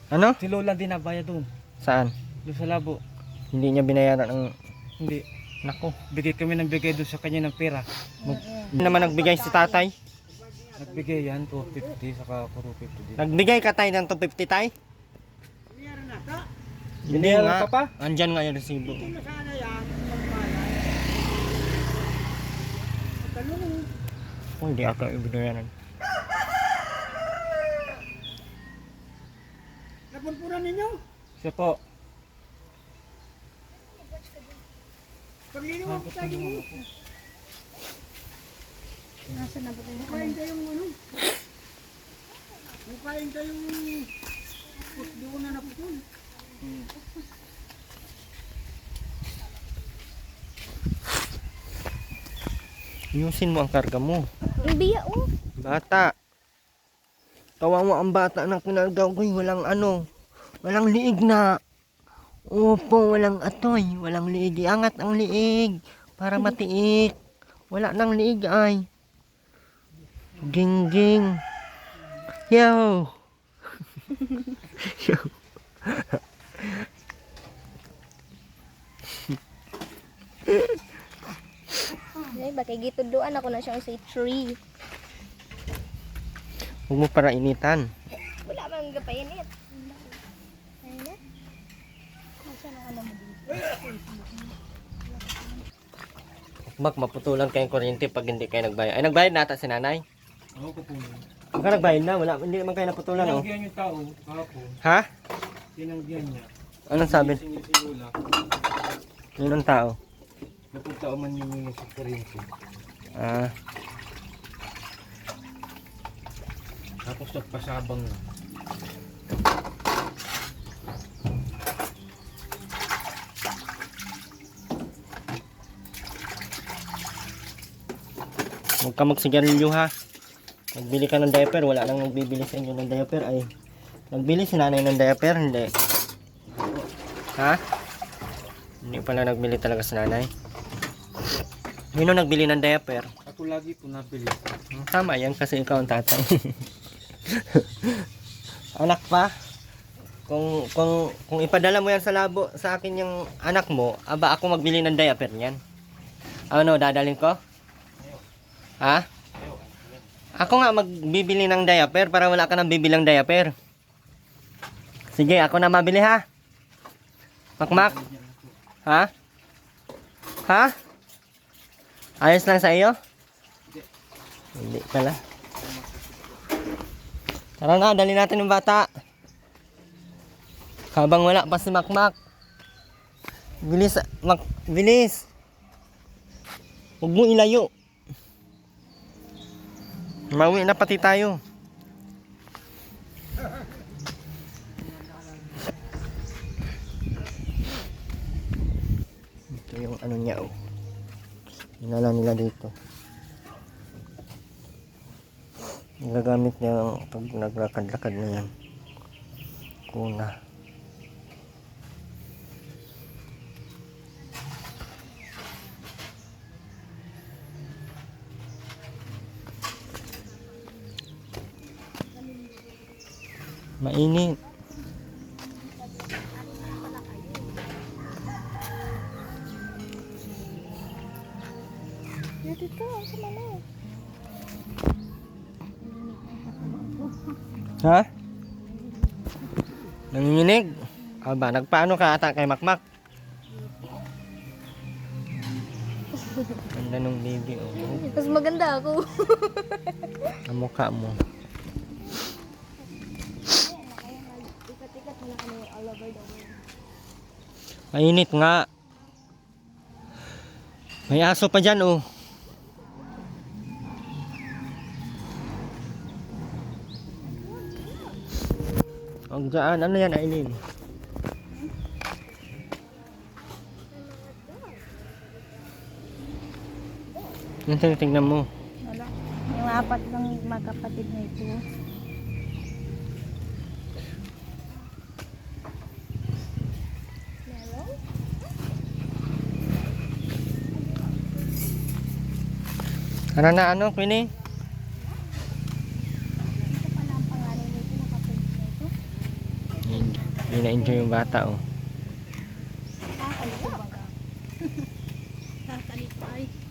Ano? Si Lola din nabayad doon. Saan? Doon sa labo. Hindi niya binayaran ang... Hindi. Nako. Bigay kami ng bigay doon sa kanya ng pera. Hindi naman nagbigay si tatay. Nagbigay yan, 250 saka 450 din. Nagbigay ka tayo ng 250 tay? Hindi Binayaran nga. ka pa? Andyan nga yung resibo. Oh, hindi ako ibinayaran. Napulpuran ninyo? Siya po. Pagliliwag ko tayo mo. Nasa na ba tayo? Mukain kayong ano? Mukain kayong... Di ko na naputol. Ayusin mo ang karga mo. Ang biya oh. Bata. Kawawa ang bata ng kinagagoy. Walang ano. Walang liig na. Opo, walang atoy. Walang liig. Iangat ang liig. Para matiik. Wala nang liig ay. Ging ging. Yo. Yo. Ay, bakit gituduan ako na siyang say tree. Huwag mo para initan. Wala bang gapainit. Ayun. Nasa na ano mo dito? Mak, maputulan kayong kuryente pag hindi kayo nagbayad. Ay, nagbayad na ata si nanay. Ako po po. Baka nagbayad na. Wala, hindi naman kayo naputulan, oh. Tinanggihan yung tao kahapon. Ha? Tinanggihan niya. Anong sabi? Singil si Lola. Yun ang tao. Napunta man yung sa kuryente. Ah. Tapos nagpasabang na. Huwag ka magsigarilyo ha. Nagbili ka ng diaper, wala nang nagbibili sa inyo ng diaper ay. Nagbili si nanay ng diaper, hindi. Ha? Hindi pala nagbili talaga si nanay. Sino nagbili ng diaper? Ako lagi po nabili. Tama yan kasi ikaw ang tatay. Anak pa. Kung ipadala mo yan sa labo sa akin yung anak mo, aba ako magbili ng diaper niyan. Ano, dadalhin ko? Ha? Ako nga magbibili ng diaper para wala ka nang bibilang diaper. Sige, ako na mabili ha. Makmak. Ha? Ha? Ayos lang sa iyo? Hindi pala. Tara na, dali natin yung bata. Habang wala pa si Makmak. Bilis, bilis. Huwag mo ilayo. Mauwi na pati tayo. Ito yung ano niya oh. Inala nila dito. Gagamit niya pag naglakad-lakad na yan. Kuna. Mainit. Dito sa mama. Ha? Nanginginig? Aba, nagpaano ka ata kay Makmak? Ganda nung baby oh. Mas maganda ako. Ang mukha mo. Ikat-ikat mo na kami all over the world. Mainit nga. May aso pa dyan oh. Ang dyan, ano yan Aileen? Yung tinitignan mo. Wala. Yung apat ng magkapatid na ito. Ano na ano, Queenie? Ito pala ang pangalan nito, nakapunta na ito. Hindi na-enjoy yung bata, oh. Kakalito baga. Kakalito ay.